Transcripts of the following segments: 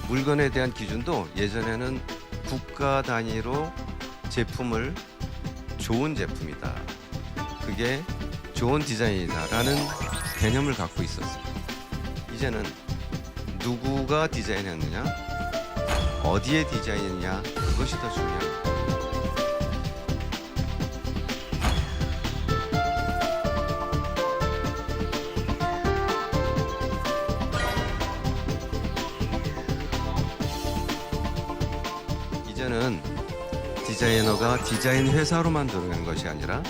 물건에 대한 기준도 예전에는 국가 단위로 제품을 좋은 제품이다, 그게 좋은 디자인이다라는 개념을 갖고 있었어요. 이제는 누구가 디자인했느냐, 어디에 디자인했느냐, 그것이 더 중요합니다. 이제는 디자이너가 디자인 회사로만 들어가는 것이 아니라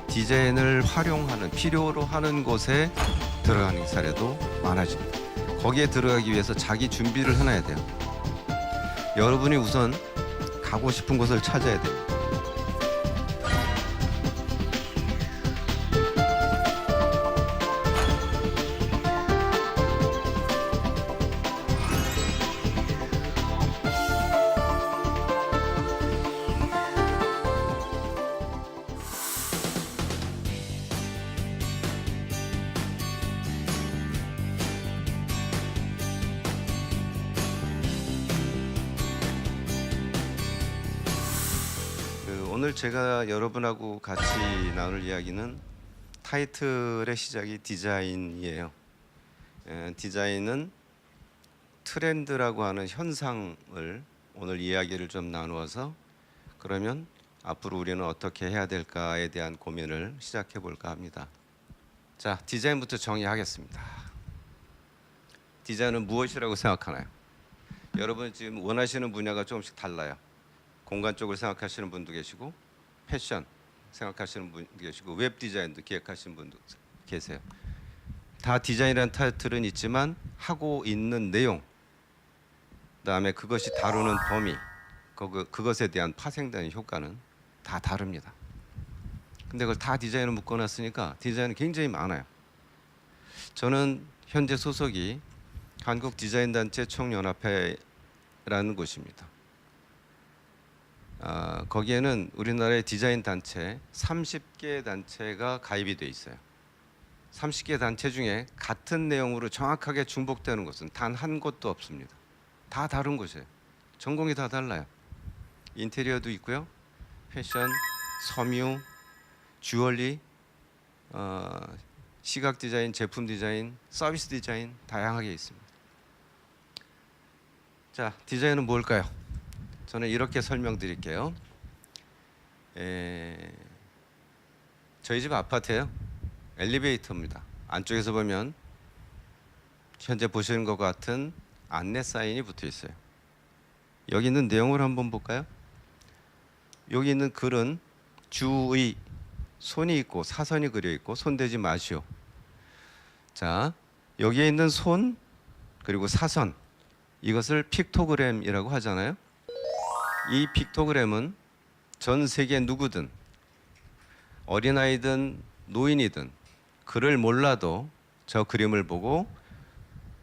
디자인을 활용하는, 필요로 하는 곳에 들어가는 사례도 많아집니다. 거기에 들어가기 위해서 자기 준비를 해놔야 돼요. 여러분이 우선 가고 싶은 곳을 찾아야 돼요. 오늘 제가 여러분하고 같이 나눌 이야기는 타이틀의 시작이 디자인이에요. 디자인은 트렌드라고 하는 현상을 오늘 이야기를 좀 나누어서, 그러면 앞으로 우리는 어떻게 해야 될까에 대한 고민을 시작해 볼까 합니다. 자, 디자인부터 정의하겠습니다. 디자인은 무엇이라고 생각하나요? 여러분 지금 원하시는 분야가 조금씩 달라요. 공간 쪽을 생각하시는 분도 계시고, 패션 생각하시는 분도 계시고, 웹 디자인도 기획하시는 분도 계세요. 다 디자인이라는 타이틀은 있지만 하고 있는 내용, 그다음에 그것이 다루는 범위, 그것에 대한 파생되는 효과는 다 다릅니다. 근데 그걸 다 디자인을 묶어놨으니까 디자인은 굉장히 많아요. 저는 현재 소속이 한국디자인단체 총연합회라는 곳입니다. 거기에는 우리나라의 디자인 단체 30개 단체가 가입이 돼 있어요. 30개 단체 중에 같은 내용으로 정확하게 중복되는 곳은 단 한 곳도 없습니다. 다 다른 곳이에요. 전공이 다 달라요. 인테리어도 있고요, 패션, 섬유, 주얼리, 시각 디자인, 제품 디자인, 서비스 디자인 다양하게 있습니다. 자, 디자인은 뭘까요? 저는 이렇게 설명드릴게요. 저희 집 아파트예요. 엘리베이터입니다. 안쪽에서 보면 현재 보시는 것 같은 안내 사인이 붙어 있어요. 여기 있는 내용을 한번 볼까요? 여기 있는 글은 주의, 손이 있고 사선이 그려 있고 손대지 마시오. 자, 여기에 있는 손 그리고 사선, 이것을 픽토그램이라고 하잖아요. 이 픽토그램은 전 세계 누구든, 어린아이든 노인이든 글을 몰라도 저 그림을 보고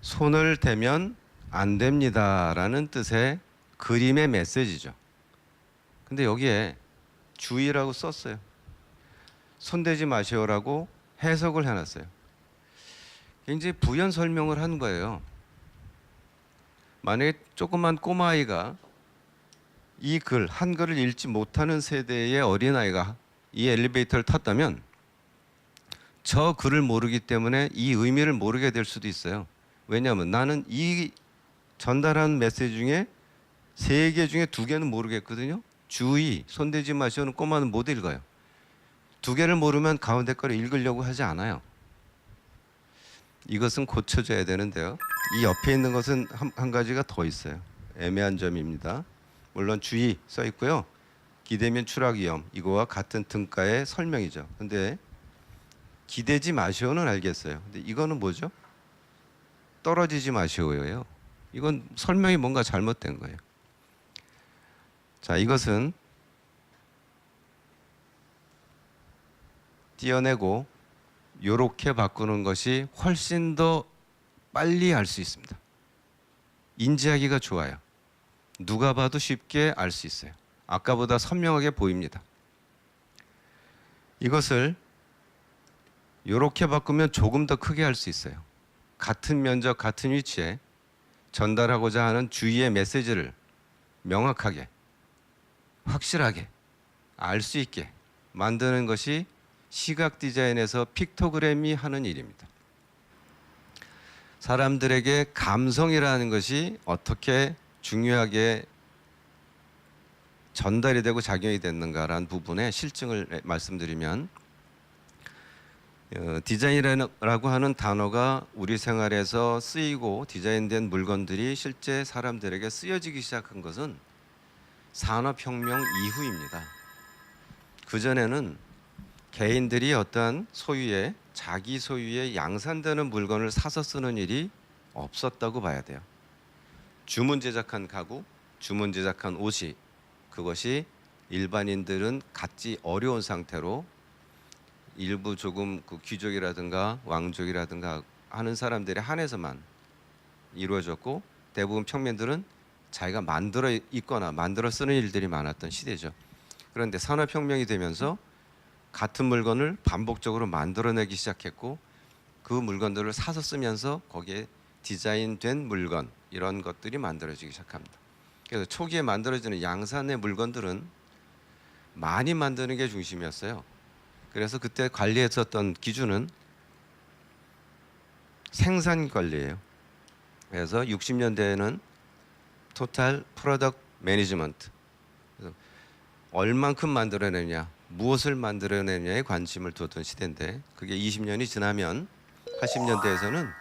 손을 대면 안 됩니다라는 뜻의 그림의 메시지죠. 근데 여기에 주의라고 썼어요. 손대지 마시오라고 해석을 해놨어요. 굉장히 부연 설명을 한 거예요. 만약에 조그만 꼬마아이가 이 글, 한글을 읽지 못하는 세대의 어린아이가 이 엘리베이터를 탔다면 저 글을 모르기 때문에 이 의미를 모르게 될 수도 있어요. 왜냐하면 나는 이 전달한 메시지 중에 3개 중에 2개는 모르겠거든요. 주의, 손대지 마시오는 꼬마는 못 읽어요. 2개를 모르면 가운데 거를 읽으려고 하지 않아요. 이것은 고쳐져야 되는데요. 이 옆에 있는 것은 한 가지가 더 있어요. 애매한 점입니다. 물론 주의 써 있고요. 기대면 추락 위험, 이거와 같은 등가의 설명이죠. 근데 기대지 마시오는 알겠어요. 근데 이거는 뭐죠? 떨어지지 마시오예요. 이건 설명이 뭔가 잘못된 거예요. 자, 이것은 띄어내고 요렇게 바꾸는 것이 훨씬 더 빨리 알 수 있습니다. 인지하기가 좋아요. 누가 봐도 쉽게 알 수 있어요. 아까보다 선명하게 보입니다. 이것을 이렇게 바꾸면 조금 더 크게 할 수 있어요. 같은 면적, 같은 위치에 전달하고자 하는 주의의 메시지를 명확하게, 확실하게 알 수 있게 만드는 것이 시각 디자인에서 픽토그램이 하는 일입니다. 사람들에게 감성이라는 것이 어떻게 중요하게 전달이 되고 작용이 됐는가라는 부분의 실증을 말씀드리면, 디자인이라고 하는 단어가 우리 생활에서 쓰이고 디자인된 물건들이 실제 사람들에게 쓰여지기 시작한 것은 산업혁명 이후입니다. 그전에는 개인들이 어떠한 소유의 자기 소유의 양산되는 물건을 사서 쓰는 일이 없었다고 봐야 돼요. 주문 제작한 가구, 주문 제작한 옷이 그것이 일반인들은 갖기 어려운 상태로 일부 조금 그 귀족이라든가 왕족이라든가 하는 사람들에 한해서만 이루어졌고, 대부분 평민들은 자기가 만들어 입거나 만들어 쓰는 일들이 많았던 시대죠. 그런데 산업혁명이 되면서 같은 물건을 반복적으로 만들어내기 시작했고, 그 물건들을 사서 쓰면서 거기에 디자인된 물건 이런 것들이 만들어지기 시작합니다. 그래서 초기에 만들어지는 양산의 물건들은 많이 만드는 게 중심이었어요. 그래서 그때 관리했었던 기준은 생산 관리예요. 그래서 60년대에는 토탈 프로덕트 매니지먼트, 얼만큼 만들어내냐, 무엇을 만들어내냐에 관심을 두었던 시대인데, 그게 20년이 지나면 80년대에서는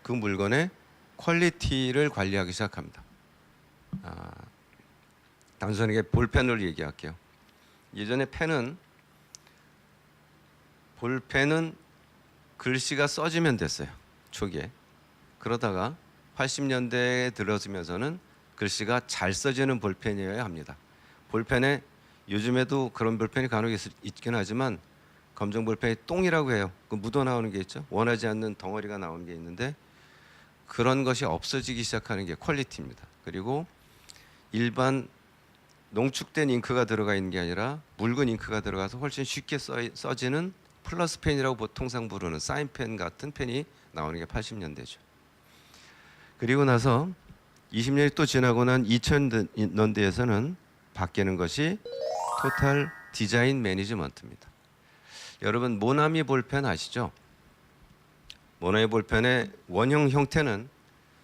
그 물건의 퀄리티를 관리하기 시작합니다. 단순하게 볼펜을 얘기할게요. 예전에 볼펜은 글씨가 써지면 됐어요. 초기에. 그러다가 80년대에 들어서면서는 글씨가 잘 써지는 볼펜이어야 합니다. 볼펜에 요즘에도 그런 볼펜이 간혹 있긴 하지만 검정 볼펜이 똥이라고 해요. 그 묻어 나오는 게 있죠. 원하지 않는 덩어리가 나오는 게 있는데, 그런 것이 없어지기 시작하는 게 퀄리티입니다. 그리고 일반 농축된 잉크가 들어가 있는 게 아니라 묽은 잉크가 들어가서 훨씬 쉽게 써지는 플러스 펜이라고 보통상 부르는 사인펜 같은 펜이 나오는 게 80년대죠. 그리고 나서 20년이 또 지나고 난 2000년대에서는 바뀌는 것이 토탈 디자인 매니지먼트입니다. 여러분 모나미 볼펜 아시죠? 모나미 볼펜의 원형 형태는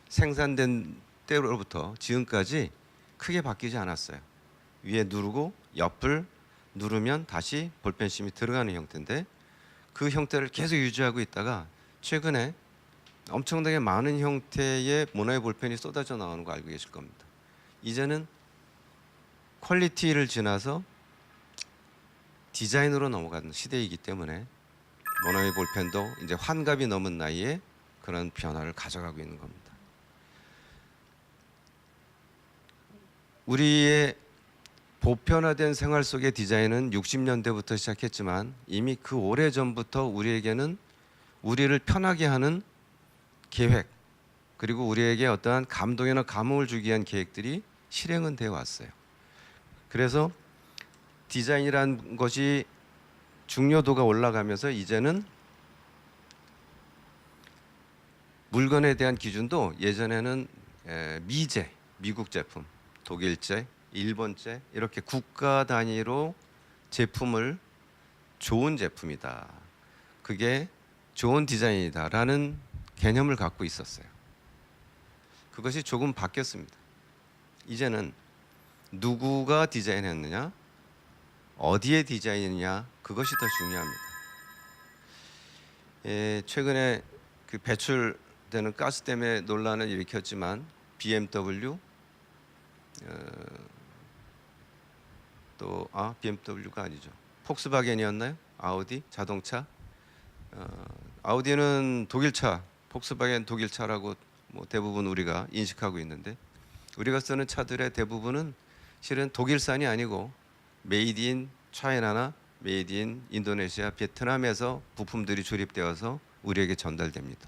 생산된 때로부터 지금까지 크게 바뀌지 않았어요. 위에 누르고 옆을 누르면 다시 볼펜심이 들어가는 형태인데, 그 형태를 계속 유지하고 있다가 최근에 엄청나게 많은 형태의 모나미 볼펜이 쏟아져 나오는 거 알고 계실 겁니다. 이제는 퀄리티를 지나서 디자인으로 넘어가는 시대이기 때문에 모나미 볼펜도 이제 환갑이 넘은 나이에 그런 변화를 가져가고 있는 겁니다. 우리의 보편화된 생활 속의 디자인은 60년대부터 시작했지만 이미 그 오래전부터 우리에게는 우리를 편하게 하는 계획, 그리고 우리에게 어떠한 감동이나 감흥을 주기 위한 계획들이 실행은 되어 왔어요. 그래서 디자인이라는 것이 중요도가 올라가면서 이제는 물건에 대한 기준도 예전에는 미제, 미국 제품, 독일제, 일본제 이렇게 국가 단위로 제품을 좋은 제품이다, 그게 좋은 디자인이다라는 개념을 갖고 있었어요. 그것이 조금 바뀌었습니다. 이제는 누구가 디자인했느냐, 어디에 디자인이냐, 그것이 더 중요합니다. 최근에 그 배출되는 가스 때문에 논란을 일으켰지만 BMW, BMW가 아니죠. 폭스바겐이었나요? 아우디 자동차. 아우디는 독일차, 폭스바겐 독일차라고 뭐 대부분 우리가 인식하고 있는데, 우리가 쓰는 차들의 대부분은 실은 독일산이 아니고 메이드 인 차이나나 메이드 인 인도네시아, 베트남에서 부품들이 조립되어서 우리에게 전달됩니다.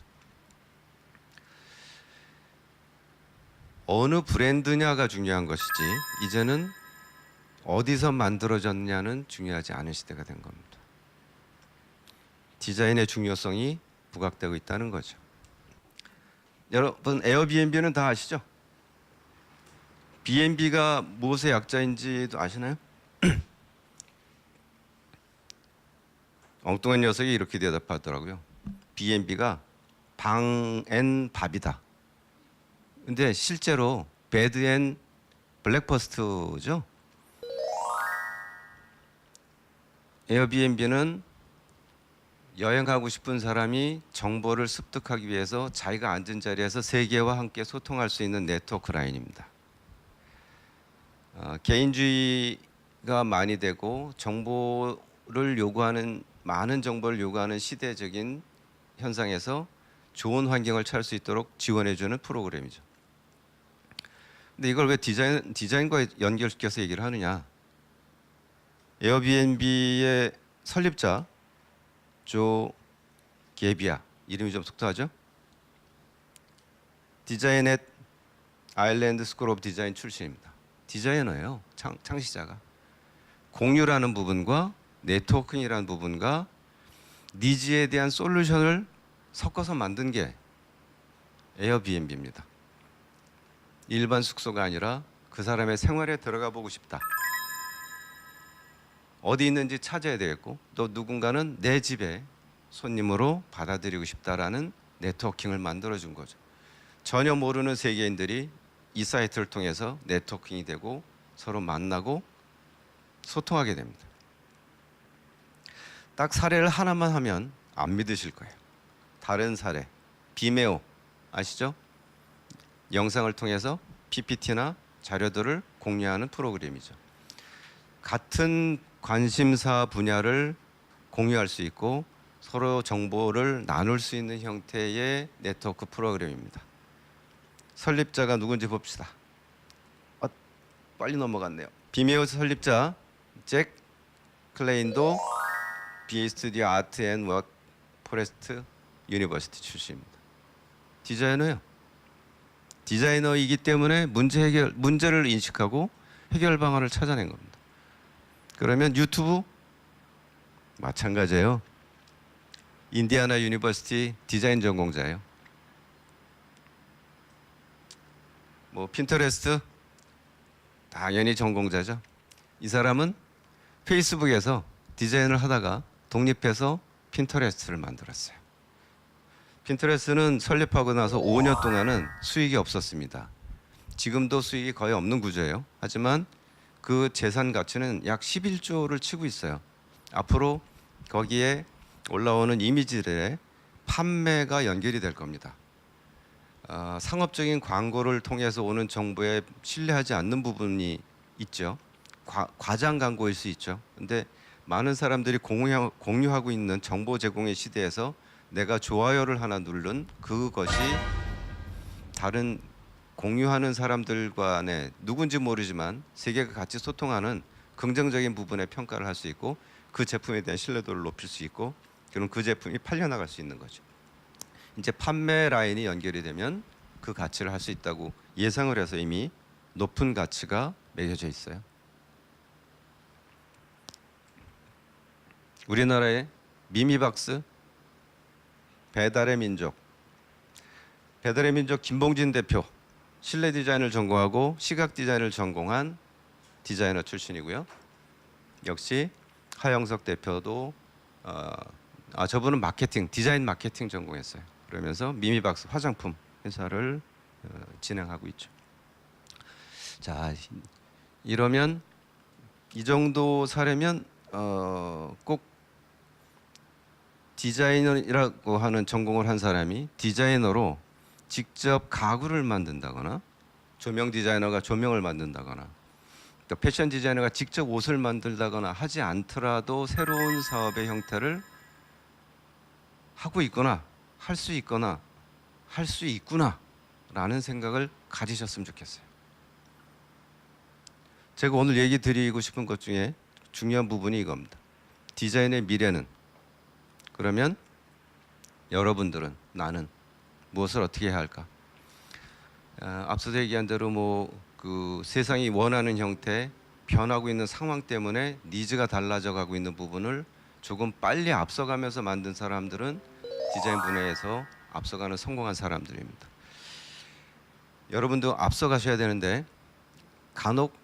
어느 브랜드냐가 중요한 것이지 이제는 어디서 만들어졌냐는 중요하지 않은 시대가 된 겁니다. 디자인의 중요성이 부각되고 있다는 거죠. 여러분 에어비앤비는 다 아시죠? B&B가 무엇의 약자인지도 아시나요? 엉뚱한 녀석이 이렇게 대답하더라고요. B&B가 방앤 밥이다. 근데 실제로 베드 앤 블랙퍼스트죠. 에어비앤비는 여행 가고 싶은 사람이 정보를 습득하기 위해서 자기가 앉은 자리에서 세계와 함께 소통할 수 있는 네트워크 라인입니다. 개인주의가 많이 되고 정보를 요구하는 많은 정보를 요구하는 시대적인 현상에서 좋은 환경을 찾을 수 있도록 지원해주는 프로그램이죠. 근데 이걸 왜 디자인과 연결시켜서 얘기를 하느냐? 에어비앤비의 설립자 조 게비아, 이름이 좀 속도하죠? 디자인 앳 아일랜드 스쿨 오브 디자인 출신입니다. 디자이너예요. 창시자가. 공유라는 부분과 네트워킹이라는 부분과 니즈에 대한 솔루션을 섞어서 만든 게 에어비앤비입니다. 일반 숙소가 아니라 그 사람의 생활에 들어가 보고 싶다. 어디 있는지 찾아야 되겠고 또 누군가는 내 집에 손님으로 받아들이고 싶다라는 네트워킹을 만들어준 거죠. 전혀 모르는 세계인들이 이 사이트를 통해서 네트워킹이 되고 서로 만나고 소통하게 됩니다. 딱 사례를 하나만 하면 안 믿으실 거예요. 다른 사례, 비메오 아시죠? 영상을 통해서 PPT나 자료들을 공유하는 프로그램이죠. 같은 관심사 분야를 공유할 수 있고 서로 정보를 나눌 수 있는 형태의 네트워크 프로그램입니다. 설립자가 누군지 봅시다. 빨리 넘어갔네요. 비메오 설립자 잭 클레인도 BA 스튜디오 아트 앤 워크 포레스트 유니버시티 출신입니다. 디자이너예요. 디자이너이기 때문에 문제를 인식하고 해결 방안을 찾아낸 겁니다. 그러면 유튜브 마찬가지예요. 인디애나 유니버시티 디자인 전공자예요. 뭐 핀터레스트 당연히 전공자죠. 이 사람은 페이스북에서 디자인을 하다가 독립해서 핀터레스트를 만들었어요. 핀터레스트는 설립하고 나서 5년 동안은 수익이 없었습니다. 지금도 수익이 거의 없는 구조예요. 하지만 그 재산 가치는 약 11조를 치고 있어요. 앞으로 거기에 올라오는 이미지들의 판매가 연결이 될 겁니다. 상업적인 광고를 통해서 오는 정보에 신뢰하지 않는 부분이 있죠. 과장 광고일 수 있죠. 근데 많은 사람들이 공유하고 있는 정보 제공의 시대에서 내가 좋아요를 하나 누른 그것이 다른 공유하는 사람들 간에 누군지 모르지만 세계가 같이 소통하는 긍정적인 부분에 평가를 할 수 있고 그 제품에 대한 신뢰도를 높일 수 있고 그럼 그 제품이 팔려나갈 수 있는 거죠. 이제 판매 라인이 연결이 되면 그 가치를 할 수 있다고 예상을 해서 이미 높은 가치가 매겨져 있어요. 우리나라의 미미박스, 배달의 민족 김봉진 대표 실내 디자인을 전공하고 시각 디자인을 전공한 디자이너 출신이고요. 역시 하영석 대표도 저분은 디자인 마케팅 전공했어요. 그러면서 미미박스 화장품 회사를 진행하고 있죠. 자, 이러면 이 정도 사례면 꼭 디자이너라고 하는 전공을 한 사람이 디자이너로 직접 가구를 만든다거나 조명 디자이너가 조명을 만든다거나 또 패션 디자이너가 직접 옷을 만들다거나 하지 않더라도 새로운 사업의 형태를 하고 있거나 할 수 있거나 할 수 있구나 라는 생각을 가지셨으면 좋겠어요. 제가 오늘 얘기 드리고 싶은 것 중에 중요한 부분이 이겁니다. 디자인의 미래는 그러면 여러분들은 나는 무엇을 어떻게 해야 할까? 앞서서 얘기한 대로 그 세상이 원하는 형태 변하고 있는 상황 때문에 니즈가 달라져 가고 있는 부분을 조금 빨리 앞서가면서 만든 사람들은 디자인 분야에서 앞서가는 성공한 사람들입니다. 여러분도 앞서 가셔야 되는데 간혹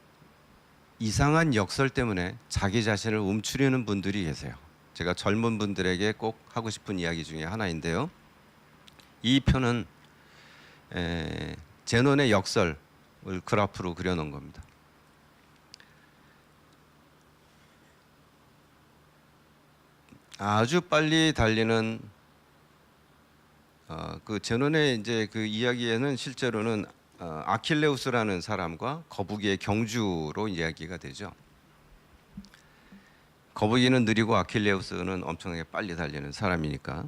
이상한 역설 때문에 자기 자신을 움츠리는 분들이 계세요. 제가 젊은 분들에게 꼭 하고 싶은 이야기 중에 하나인데요. 이 표는 제논의 역설을 그래프로 그려놓은 겁니다. 아주 빨리 달리는 그 제논의 이제 그 이야기에는 실제로는 아킬레우스라는 사람과 거북이의 경주로 이야기가 되죠. 거북이는 느리고 아킬레우스는 엄청나게 빨리 달리는 사람이니까.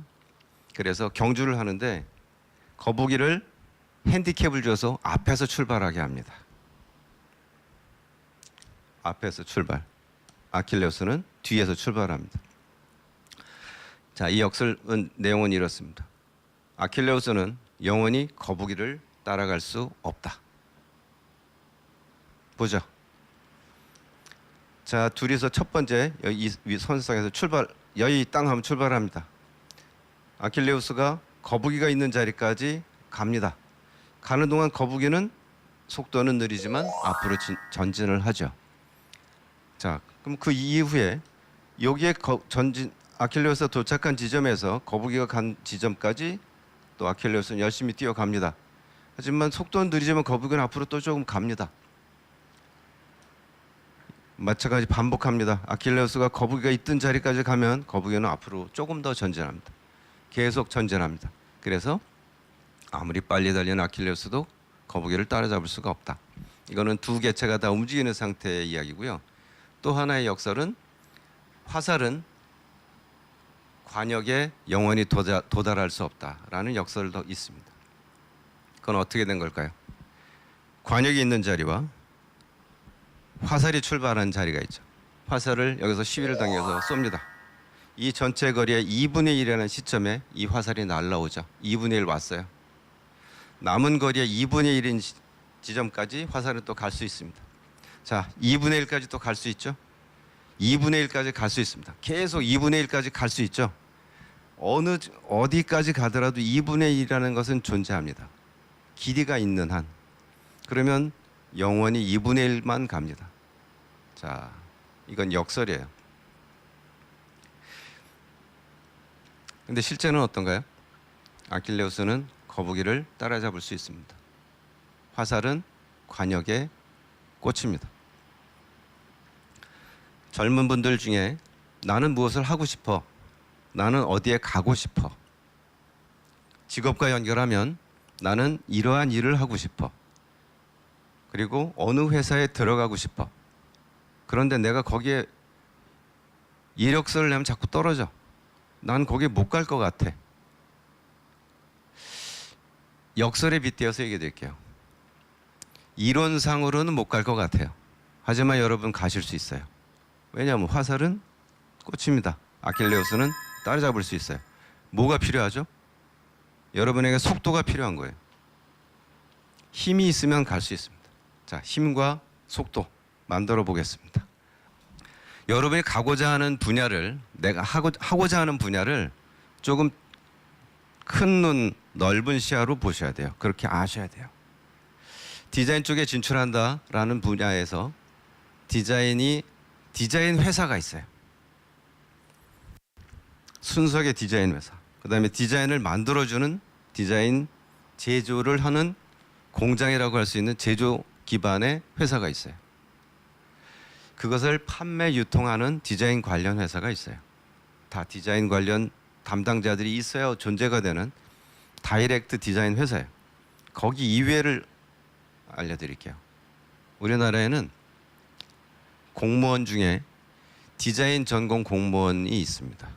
그래서 경주를 하는데 거북이를 핸디캡을 줘서 앞에서 출발하게 합니다. 앞에서 출발. 아킬레우스는 뒤에서 출발합니다. 자, 이 역설은 내용은 이렇습니다. 아킬레우스는 영원히 거북이를 따라갈 수 없다. 보죠. 자, 둘이서 첫 번째 여기 위 선상에서 출발, 여기 땅 하면 출발합니다. 아킬레우스가 거북이가 있는 자리까지 갑니다. 가는 동안 거북이는 속도는 느리지만 앞으로 전진을 하죠. 자, 그럼 그 이후에 여기에 아킬레우스가 도착한 지점에서 거북이가 간 지점까지 또 아킬레우스는 열심히 뛰어갑니다. 하지만 속도는 느리지만 거북이는 앞으로 또 조금 갑니다. 마찬가지 반복합니다. 아킬레우스가 거북이가 있던 자리까지 가면 거북이는 앞으로 조금 더 전진합니다. 계속 전진합니다. 그래서 아무리 빨리 달리는 아킬레우스도 거북이를 따라잡을 수가 없다. 이거는 두 개체가 다 움직이는 상태의 이야기고요. 또 하나의 역설은 화살은 관역에 영원히 도달할 수 없다라는 역설도 있습니다. 그건 어떻게 된 걸까요? 관역이 있는 자리와 화살이 출발한 자리가 있죠. 화살을 여기서 시위를 당겨서 쏩니다. 이 전체 거리의 2분의 1이라는 시점에 이 화살이 날라오죠. 2분의 1 왔어요. 남은 거리의 2분의 1인 지점까지 화살은 또 갈 수 있습니다. 자, 2분의 1까지 또 갈 수 있죠. 2분의 1까지 갈 수 있습니다. 계속 2분의 1까지 갈 수 있죠. 어디까지 가더라도 2분의 1이라는 것은 존재합니다. 길이가 있는 한. 그러면 영원히 2분의 1만 갑니다. 자, 이건 역설이에요. 근데 실제는 어떤가요? 아킬레우스는 거북이를 따라잡을 수 있습니다. 화살은 관역에 꽂힙니다. 젊은 분들 중에 나는 무엇을 하고 싶어? 나는 어디에 가고 싶어? 직업과 연결하면 나는 이러한 일을 하고 싶어. 그리고 어느 회사에 들어가고 싶어. 그런데 내가 거기에 이력서를 내면 자꾸 떨어져. 난 거기에 못 갈 것 같아. 역설에 빗대어서 얘기해드릴게요. 이론상으로는 못 갈 것 같아요. 하지만 여러분 가실 수 있어요. 왜냐하면 화살은 꽂힙니다. 아킬레우스는 따라잡을 수 있어요. 뭐가 필요하죠? 여러분에게 속도가 필요한 거예요. 힘이 있으면 갈 수 있습니다. 자, 힘과 속도 만들어 보겠습니다. 여러분이 가고자 하는 분야를, 내가 하고자 하는 분야를 조금 큰 눈, 넓은 시야로 보셔야 돼요. 그렇게 아셔야 돼요. 디자인 쪽에 진출한다라는 분야에서 디자인 회사가 있어요. 순수하게 디자인 회사. 그다음에 디자인을 만들어주는 디자인 제조를 하는 공장이라고 할 수 있는 제조 기반의 회사가 있어요. 그것을 판매 유통하는 디자인 관련 회사가 있어요. 다 디자인 관련 담당자들이 있어야 존재가 되는 다이렉트 디자인 회사예요. 거기 이외를 알려드릴게요. 우리나라에는 공무원 중에 디자인 전공 공무원이 있습니다.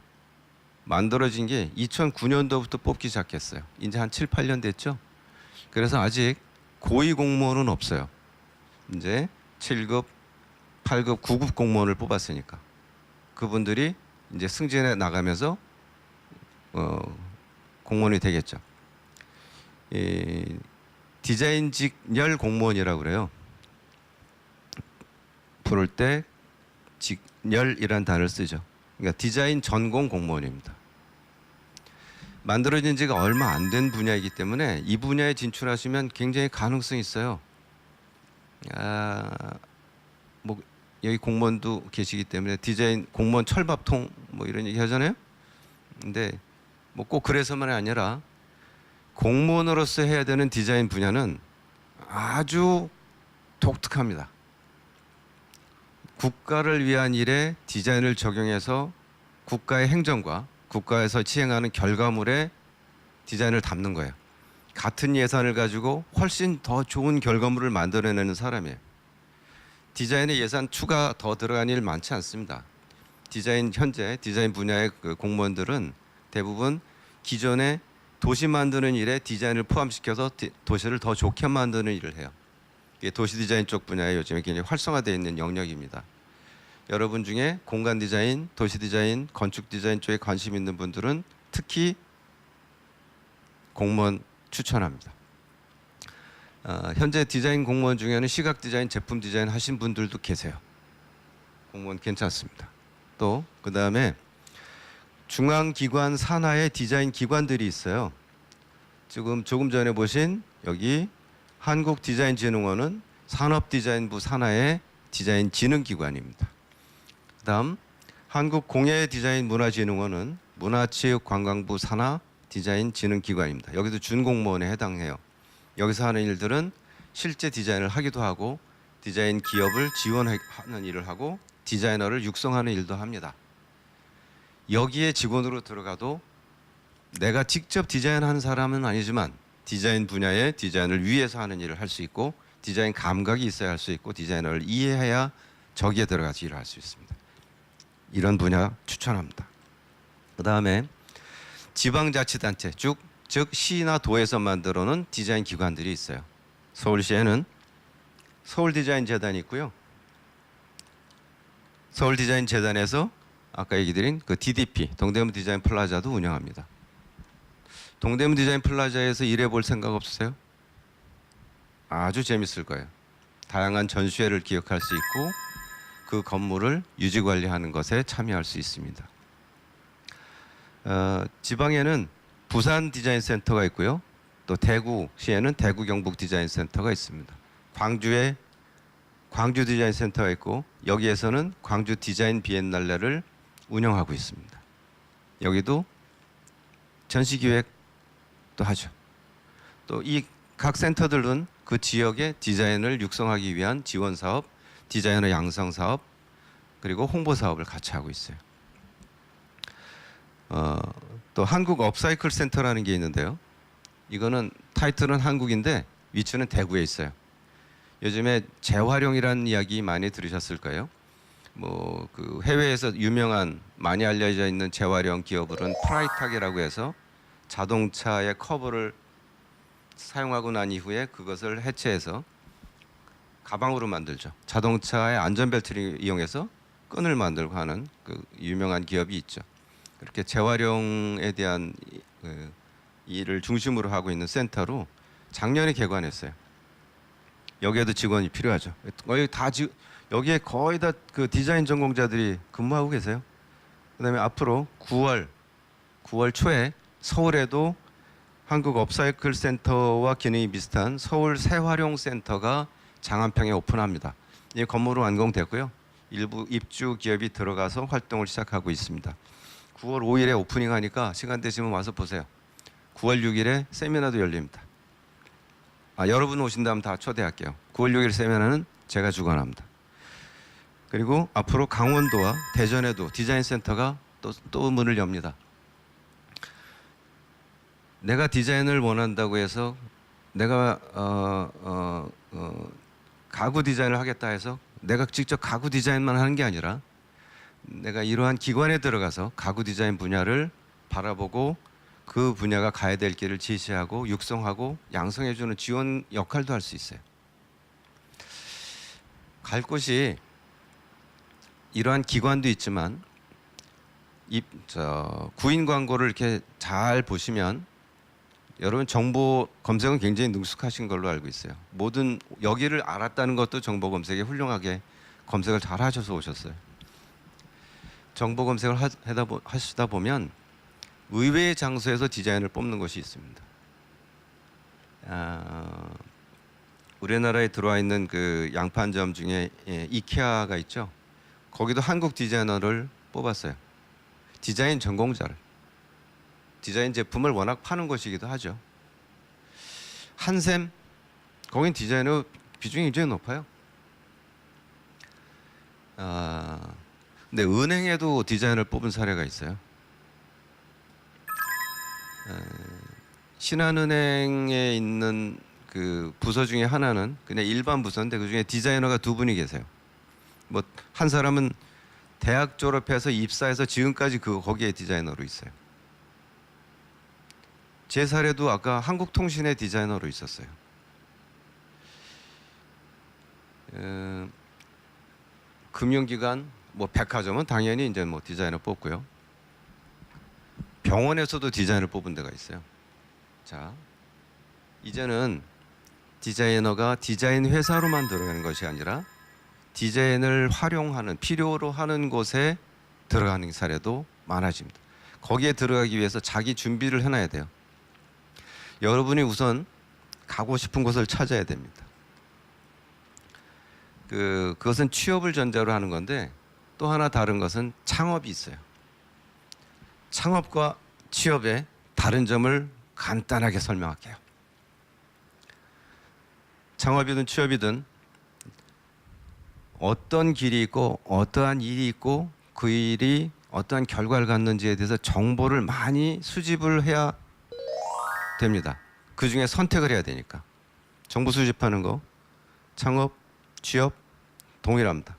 만들어진 게 2009년도부터 뽑기 시작했어요. 이제 한 7, 8년 됐죠. 그래서 아직 고위 공무원은 없어요. 이제 7급, 8급, 9급 공무원을 뽑았으니까 그분들이 이제 승진해 나가면서 공무원이 되겠죠. 디자인직열 공무원이라고 그래요. 부를 때 직열이라는 단어를 쓰죠. 그러니까 디자인 전공 공무원입니다. 만들어진 지가 얼마 안 된 분야이기 때문에 이 분야에 진출하시면 굉장히 가능성이 있어요. 뭐 여기 공무원도 계시기 때문에 디자인 공무원 철밥통 뭐 이런 얘기 하잖아요. 근데 뭐 꼭 그래서만이 아니라 공무원으로서 해야 되는 디자인 분야는 아주 독특합니다. 국가를 위한 일에 디자인을 적용해서 국가의 행정과 국가에서 시행하는 결과물에 디자인을 담는 거예요. 같은 예산을 가지고 훨씬 더 좋은 결과물을 만들어내는 사람이에요. 디자인에 예산 추가 더 들어간 일 많지 않습니다. 현재 디자인 분야의 그 공무원들은 대부분 기존에 도시 만드는 일에 디자인을 포함시켜서 도시를 더 좋게 만드는 일을 해요. 이게 도시 디자인 쪽 분야에 요즘에 굉장히 활성화되어 있는 영역입니다. 여러분 중에 공간 디자인, 도시 디자인, 건축 디자인 쪽에 관심 있는 분들은 특히 공무원 추천합니다. 현재 디자인 공무원 중에는 시각 디자인, 제품 디자인 하신 분들도 계세요. 공무원 괜찮습니다. 또 그다음에 중앙기관 산하의 디자인 기관들이 있어요. 지금 조금 전에 보신 여기 한국디자인진흥원은 산업디자인부 산하의 디자인 진흥기관입니다. 그다음 한국공예디자인문화진흥원은 문화체육관광부 산하 디자인 진흥기관입니다. 여기도 준공무원에 해당해요. 여기서 하는 일들은 실제 디자인을 하기도 하고 디자인 기업을 지원하는 일을 하고 디자이너를 육성하는 일도 합니다. 여기에 직원으로 들어가도 내가 직접 디자인하는 사람은 아니지만 디자인 분야의 디자인을 위해서 하는 일을 할 수 있고 디자인 감각이 있어야 할 수 있고 디자이너를 이해해야 저기에 들어가서 일을 할 수 있습니다. 이런 분야 추천합니다. 그다음에 지방자치단체 즉 시나 도에서 만들어 놓은 디자인 기관들이 있어요. 서울시에는 서울디자인재단이 있고요. 서울디자인재단에서 아까 얘기 드린 그 DDP 동대문 디자인 플라자도 운영합니다. 동대문 디자인 플라자에서 일해볼 생각 없으세요? 아주 재밌을 거예요. 다양한 전시회를 기획할 수 있고 그 건물을 유지관리하는 것에 참여할 수 있습니다. 지방에는 부산 디자인 센터가 있고요. 또 대구시에는 대구 경북 디자인 센터가 있습니다. 광주에 광주 디자인 센터가 있고 여기에서는 광주 디자인 비엔날레를 운영하고 있습니다. 여기도 전시 기획도 하죠. 또 이 각 센터들은 그 지역의 디자인을 육성하기 위한 지원 사업, 디자이너 양성 사업, 그리고 홍보 사업을 같이 하고 있어요. 또 한국 업사이클 센터라는 게 있는데요. 이거는 타이틀은 한국인데 위치는 대구에 있어요. 요즘에 재활용이라는 이야기 많이 들으셨을 거예요. 뭐 그 해외에서 유명한 많이 알려져 있는 재활용 기업은 프라이탁이라고 해서 자동차의 커버를 사용하고 난 이후에 그것을 해체해서 가방으로 만들죠. 자동차의 안전벨트를 이용해서 끈을 만들고 하는 그 유명한 기업이 있죠. 그렇게 재활용에 대한 일을 중심으로 하고 있는 센터로 작년에 개관했어요. 여기에도 직원이 필요하죠. 여기에 거의 다 그 디자인 전공자들이 근무하고 계세요. 그다음에 앞으로 9월 초에 서울에도 한국 업사이클 센터와 기능이 비슷한 서울 새활용 센터가 장안평에 오픈합니다. 이 건물은 완공됐고요. 일부 입주 기업이 들어가서 활동을 시작하고 있습니다. 9월 5일에 오프닝하니까 시간 되시면 와서 보세요. 9월 6일에 세미나도 열립니다. 여러분 오신다면 다 초대할게요. 9월 6일 세미나는 제가 주관합니다. 그리고 앞으로 강원도와 대전에도 디자인 센터가 또 문을 엽니다. 내가 디자인을 원한다고 해서 내가 가구 디자인을 하겠다 해서 내가 직접 가구 디자인만 하는 게 아니라 내가 이러한 기관에 들어가서 가구 디자인 분야를 바라보고 그 분야가 가야 될 길을 제시하고 육성하고 양성해주는 지원 역할도 할 수 있어요. 갈 곳이 이러한 기관도 있지만 구인 광고를 이렇게 잘 보시면 여러분 정보 검색은 굉장히 능숙하신 걸로 알고 있어요. 모든 여기를 알았다는 것도 정보 검색에 훌륭하게 검색을 잘 하셔서 오셨어요. 정보 검색을 하시다 보면 의외의 장소에서 디자인을 뽑는 것이 있습니다. 우리나라에 들어와 있는 그 양판점 중에 이케아가 있죠. 거기도 한국 디자이너를 뽑았어요. 디자인 전공자를. 디자인 제품을 워낙 파는 곳이기도 하죠. 한샘, 거긴 디자이너 비중이 굉장히 높아요. 근데 은행에도 디자인을 뽑은 사례가 있어요. 신한은행에 있는 그 부서 중에 하나는 그냥 일반 부서인데 그 중에 디자이너가 두 분이 계세요. 뭐 한 사람은 대학 졸업해서 입사해서 지금까지 거기에 디자이너로 있어요. 제 사례도 아까 한국통신의 디자이너로 있었어요. 금융기관, 뭐 백화점은 당연히 이제 뭐 디자이너 뽑고요. 병원에서도 디자이너를 뽑은 데가 있어요. 자, 이제는 디자이너가 디자인 회사로만 들어가는 것이 아니라 디자인을 활용하는, 필요로 하는 곳에 들어가는 사례도 많아집니다. 거기에 들어가기 위해서 자기 준비를 해놔야 돼요. 여러분이 우선 가고 싶은 곳을 찾아야 됩니다. 그것은 취업을 전제로 하는 건데 또 하나 다른 것은 창업이 있어요. 창업과 취업의 다른 점을 간단하게 설명할게요. 창업이든 취업이든 어떤 길이 있고 어떠한 일이 있고 그 일이 어떠한 결과를 갖는지에 대해서 정보를 많이 수집을 해야 됩니다. 그 중에 선택을 해야 되니까. 정보 수집하는 거, 창업, 취업 동일합니다.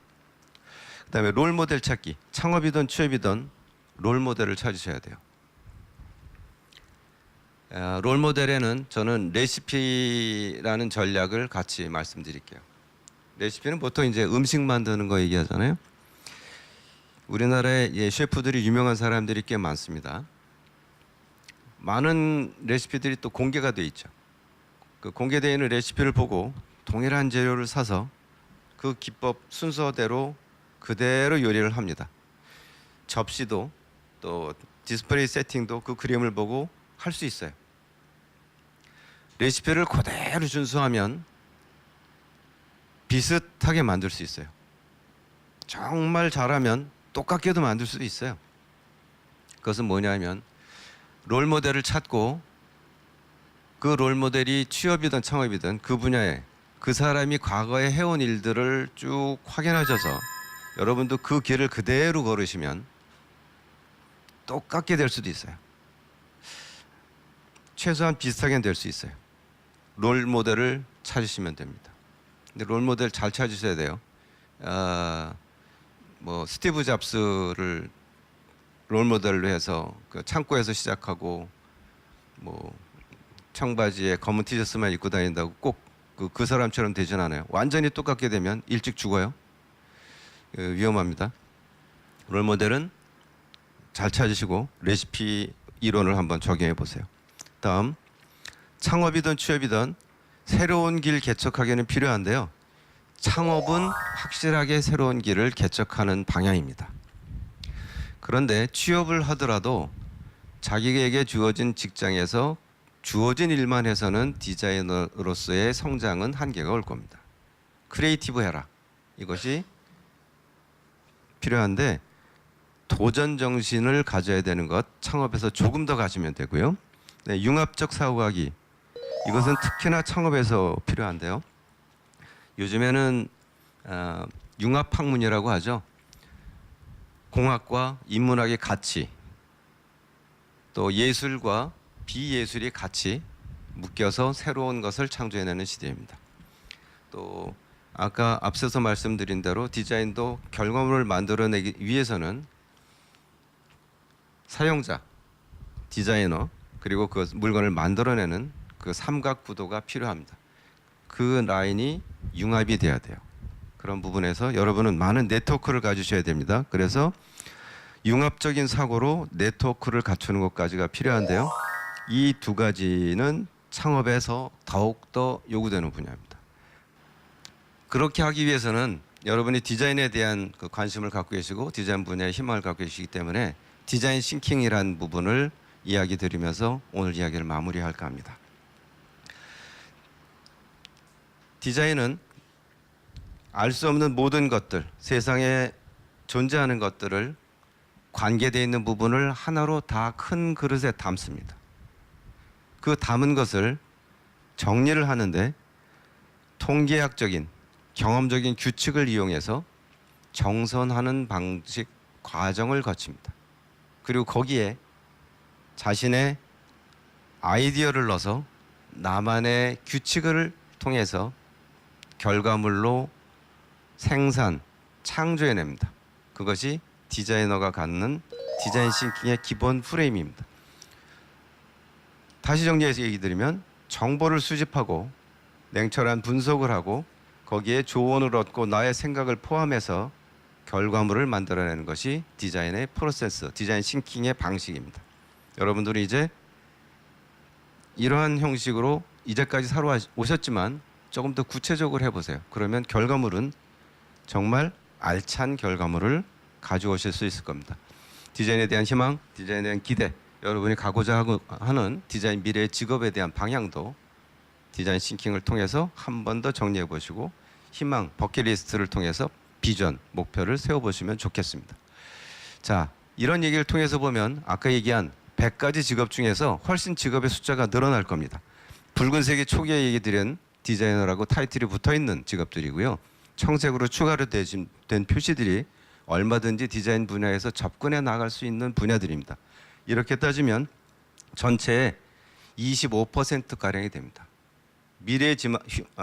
그다음에 롤 모델 찾기. 창업이든 취업이든 롤 모델을 찾으셔야 돼요. 롤 모델에는 저는 레시피라는 전략을 같이 말씀드릴게요. 레시피는 보통 이제 음식 만드는 거 얘기하잖아요. 우리나라에 셰프들이 유명한 사람들이 꽤 많습니다. 많은 레시피들이 또 공개가 돼 있죠. 그 공개되어 있는 레시피를 보고 동일한 재료를 사서 그 기법 순서대로 그대로 요리를 합니다. 접시도 또 디스플레이 세팅도 그 그림을 보고 할 수 있어요. 레시피를 그대로 준수하면 비슷하게 만들 수 있어요. 정말 잘하면 똑같게도 만들 수도 있어요. 그것은 뭐냐면 롤 모델을 찾고 그 롤 모델이 취업이든 창업이든 그 분야에 그 사람이 과거에 해온 일들을 쭉 확인하셔서 여러분도 그 길을 그대로 걸으시면 똑같게 될 수도 있어요. 최소한 비슷하게 될 수 있어요. 롤 모델을 찾으시면 됩니다. 근데 롤 모델 잘 찾으셔야 돼요. 뭐 스티브 잡스를 롤 모델로 해서 그 창고에서 시작하고 뭐 청바지에 검은 티셔츠만 입고 다닌다고 꼭 그 사람처럼 되진 않아요. 완전히 똑같게 되면 일찍 죽어요. 위험합니다. 롤 모델은 잘 찾으시고 레시피 이론을 한번 적용해 보세요. 다음, 창업이든 취업이든 새로운 길 개척하기는 필요한데요. 창업은 확실하게 새로운 길을 개척하는 방향입니다. 그런데 취업을 하더라도 자기에게 주어진 직장에서 주어진 일만 해서는 디자이너로서의 성장은 한계가 올 겁니다. 크리에이티브 해라. 이것이 필요한데 도전 정신을 가져야 되는 것 창업에서 조금 더 가지면 되고요. 네, 융합적 사고하기. 이것은 특히나 창업에서 필요한데요. 요즘에는 융합학문이라고 하죠. 공학과 인문학이 같이 또 예술과 비예술이 같이 묶여서 새로운 것을 창조해내는 시대입니다. 또 아까 앞서서 말씀드린 대로 디자인도 결과물을 만들어내기 위해서는 사용자, 디자이너 그리고 그 물건을 만들어내는 그 삼각 구도가 필요합니다. 그 라인이 융합이 돼야 돼요. 그런 부분에서 여러분은 많은 네트워크를 가지셔야 됩니다. 그래서 융합적인 사고로 네트워크를 갖추는 것까지가 필요한데요. 이 두 가지는 창업에서 더욱더 요구되는 분야입니다. 그렇게 하기 위해서는 여러분이 디자인에 대한 그 관심을 갖고 계시고 디자인 분야에 희망을 갖고 계시기 때문에 디자인 싱킹이라는 부분을 이야기 드리면서 오늘 이야기를 마무리할까 합니다. 디자인은 알 수 없는 모든 것들, 세상에 존재하는 것들을 관계되어 있는 부분을 하나로 다 큰 그릇에 담습니다. 그 담은 것을 정리를 하는데 통계학적인 경험적인 규칙을 이용해서 정선하는 방식 과정을 거칩니다. 그리고 거기에 자신의 아이디어를 넣어서 나만의 규칙을 통해서 결과물로 생산, 창조해냅니다. 그것이 디자이너가 갖는 디자인 싱킹의 기본 프레임입니다. 다시 정리해서 얘기 드리면 정보를 수집하고 냉철한 분석을 하고 거기에 조언을 얻고 나의 생각을 포함해서 결과물을 만들어내는 것이 디자인의 프로세스, 디자인 싱킹의 방식입니다. 여러분들이 이제 이러한 형식으로 이제까지 살아오셨지만 조금 더 구체적으로 해보세요. 그러면 결과물은 정말 알찬 결과물을 가져오실 수 있을 겁니다. 디자인에 대한 희망, 디자인에 대한 기대, 여러분이 가고자 하는 디자인 미래의 직업에 대한 방향도 디자인 싱킹을 통해서 한 번 더 정리해 보시고 희망, 버킷리스트를 통해서 비전, 목표를 세워보시면 좋겠습니다. 자, 이런 얘기를 통해서 보면 아까 얘기한 100가지 직업 중에서 훨씬 직업의 숫자가 늘어날 겁니다. 붉은색이 초기에 얘기 드린 디자이너라고 타이틀이 붙어있는 직업들이고요. 청색으로 추가로 된 표시들이 얼마든지 디자인 분야에서 접근해 나갈 수 있는 분야들입니다. 이렇게 따지면 전체의 25%가량이 됩니다. 미래의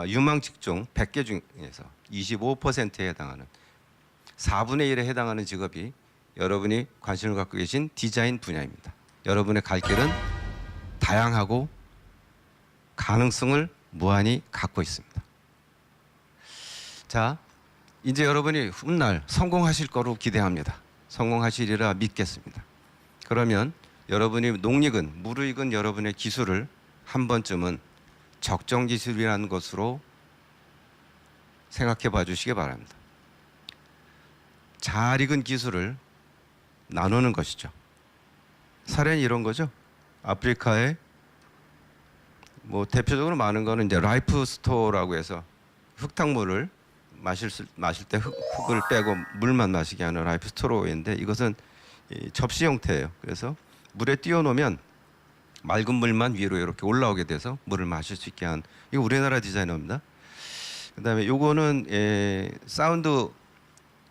유망 직종 100개 중에서 25%에 해당하는 4분의 1에 해당하는 직업이 여러분이 관심을 갖고 계신 디자인 분야입니다. 여러분의 갈 길은 다양하고 가능성을 무한히 갖고 있습니다. 자, 이제 여러분이 훗날 성공하실 거로 기대합니다. 성공하시리라 믿겠습니다. 그러면 여러분이 농익은 무르익은 여러분의 기술을 한 번쯤은 적정 기술이라는 것으로 생각해 봐 주시기 바랍니다. 잘 익은 기술을 나누는 것이죠. 사례는 이런 거죠. 아프리카에 뭐 대표적으로 많은 거는 이제 라이프 스토어라고 해서 흙탕물을 마실 때 흙을 빼고 물만 마시게 하는 라이프 스토어인데 이것은 접시 형태예요. 그래서 물에 띄워놓으면 맑은 물만 위로 이렇게 올라오게 돼서 물을 마실 수 있게 한 이거 우리나라 디자이너입니다. 그다음에 요거는 사운드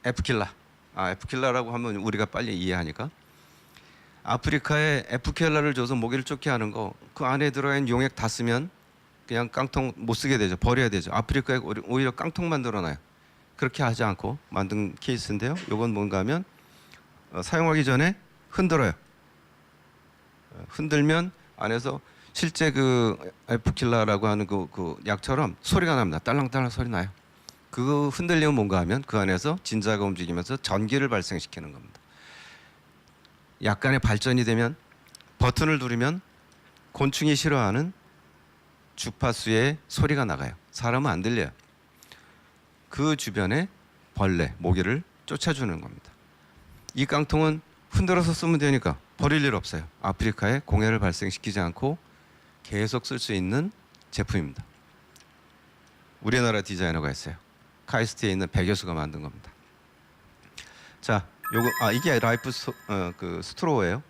에프킬라. 에프킬라라고 하면 우리가 빨리 이해하니까 아프리카에 에프킬라를 줘서 모기를 쫓게 하는 거 그 안에 들어있는 용액 다 쓰면 그냥 깡통 못 쓰게 되죠. 버려야 되죠. 아프리카에 오히려 깡통 만들어놔요. 그렇게 하지 않고 만든 케이스인데요. 요건 뭔가 하면 사용하기 전에 흔들어요. 흔들면 안에서 실제 그 에프킬라라고 하는 그 약처럼 소리가 납니다. 딸랑딸랑 소리 나요. 그 흔들리면 뭔가 하면 그 안에서 진자가 움직이면서 전기를 발생시키는 겁니다. 약간의 발전이 되면 버튼을 누르면 곤충이 싫어하는 주파수의 소리가 나가요. 사람은 안 들려요. 그 주변에 벌레, 모기를 쫓아주는 겁니다. 이 깡통은 흔들어서 쓰면 되니까 버릴 일 없어요. 아프리카에 공해를 발생시키지 않고 계속 쓸 수 있는 제품입니다. 우리나라 디자이너가 했어요. 카이스트에 있는 백여수가 만든 겁니다. 자, 요거 이게 라이프 스트로우예요.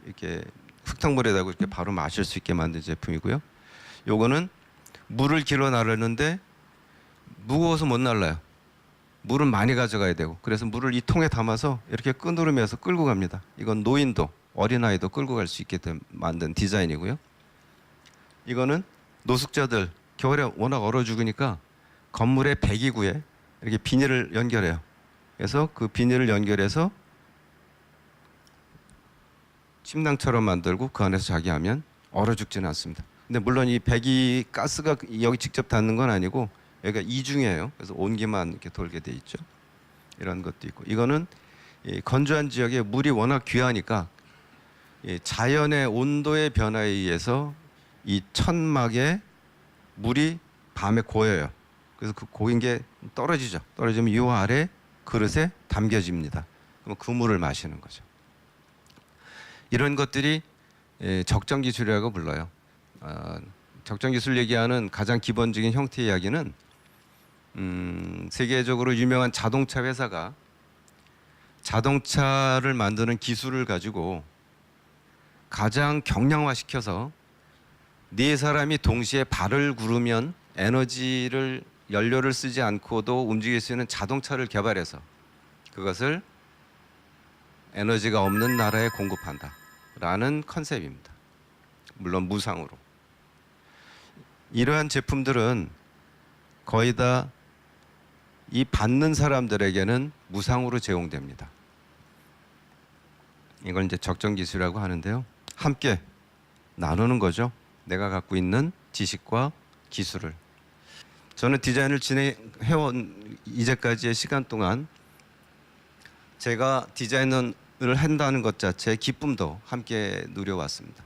이렇게 흙탕물에다가 이렇게 바로 마실 수 있게 만든 제품이고요. 요거는 물을 길어 나르는데 무거워서 못 날라요. 물은 많이 가져가야 되고 그래서 물을 이 통에 담아서 이렇게 끄누르면서 끌고 갑니다. 이건 노인도 어린아이도 끌고 갈 수 있게 만든 디자인이고요. 이거는 노숙자들 겨울에 워낙 얼어 죽으니까 건물의 배기구에 이렇게 비닐을 연결해요. 그래서 그 비닐을 연결해서 침낭처럼 만들고 그 안에서 자기 하면 얼어 죽지는 않습니다. 근데 물론 이 배기 가스가 여기 직접 닿는 건 아니고 여기가 이중이에요. 그래서 온기만 이렇게 돌게 돼 있죠. 이런 것도 있고 이거는 건조한 지역에 물이 워낙 귀하니까 자연의 온도의 변화에 의해서 이 천막에 물이 밤에 고여요. 그래서 그 고인 게 떨어지죠. 떨어지면 이 아래 그릇에 담겨집니다. 그럼 그 물을 마시는 거죠. 이런 것들이 적정 기술이라고 불러요. 적정 기술 얘기하는 가장 기본적인 형태 이야기는 세계적으로 유명한 자동차 회사가 자동차를 만드는 기술을 가지고 가장 경량화시켜서 네 사람이 동시에 발을 구르면 연료를 쓰지 않고도 움직일 수 있는 자동차를 개발해서 그것을 에너지가 없는 나라에 공급한다라는 컨셉입니다. 물론 무상으로. 이러한 제품들은 거의 다 이 받는 사람들에게는 무상으로 제공됩니다. 이걸 이제 적정 기술이라고 하는데요. 함께 나누는 거죠. 내가 갖고 있는 지식과 기술을. 저는 디자인을 진행해온 이제까지의 시간 동안 제가 디자인을 한다는 것 자체의 기쁨도 함께 누려왔습니다.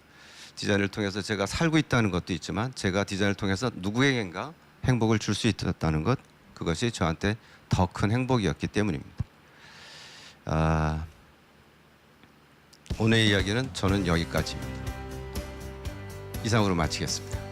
디자인을 통해서 제가 살고 있다는 것도 있지만 제가 디자인을 통해서 누구에겐가 행복을 줄 수 있었다는 것, 그것이 저한테 더 큰 행복이었기 때문입니다. 오늘의 이야기는 저는 여기까지입니다. 이상으로 마치겠습니다.